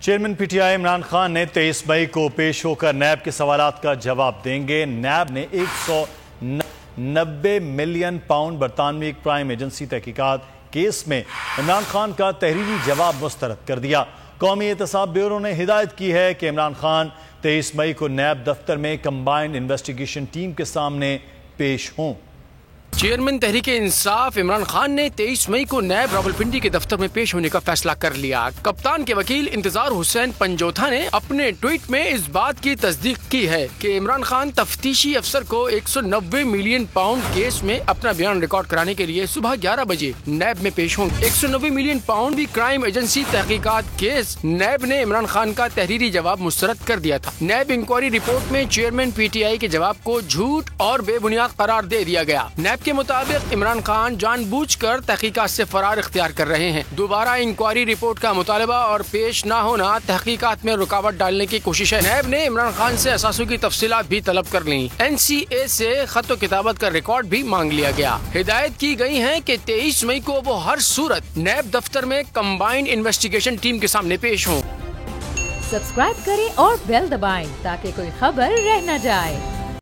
Chairman P T I Imran Khan نے 23 مئی کو پیش ہو کر نیب کے سوالات کا جواب دیں گے۔ نیب نے 190 ملین پاؤنڈ برطانوی کرائم ایجنسی تحقیقات کیس میں عمران خان کا تحریری جواب مسترد کر دیا۔ قومی احتساب بیورو نے ہدایت کی ہے کہ عمران خان 23 مئی کو نیب دفتر میں کمبائنڈ انویسٹیگیشن ٹیم کے سامنے پیش ہوں۔ چیئرمین تحریک انصاف عمران خان نے 23 مئی کو نیب راولپنڈی کے دفتر میں پیش ہونے کا فیصلہ کر لیا۔ کپتان کے وکیل انتظار حسین پنجوتھا نے اپنے ٹویٹ میں اس بات کی تصدیق کی ہے کہ عمران خان تفتیشی افسر کو 190 ملین پاؤنڈ کیس میں اپنا بیان ریکارڈ کرانے کے لیے صبح 11 بجے نیب میں پیش ہوں۔ 190 ملین پاؤنڈ بھی کرائم ایجنسی تحقیقات کیس نیب نے عمران خان کا تحریری جواب مسترد کر دیا تھا۔ نیب انکوائری رپورٹ میں چیئرمین پی ٹی آئی کے جواب کو جھوٹ اور بے بنیاد قرار دے دیا گیا۔ نیب کے مطابق عمران خان جان بوجھ کر تحقیقات سے فرار اختیار کر رہے ہیں۔ دوبارہ انکوائری رپورٹ کا مطالبہ اور پیش نہ ہونا تحقیقات میں رکاوٹ ڈالنے کی کوشش ہے۔ نیب نے عمران خان سے اثاثوں کی تفصیلات بھی طلب کر لیں۔ این سی اے سے خط و کتابت کا ریکارڈ بھی مانگ لیا گیا۔ ہدایت کی گئی ہے کہ 23 مئی کو وہ ہر صورت نیب دفتر میں کمبائنڈ انویسٹیگیشن ٹیم کے سامنے پیش ہوں۔ سبسکرائب کریں اور بیل دبائیں تاکہ کوئی خبر رہ نہ جائے۔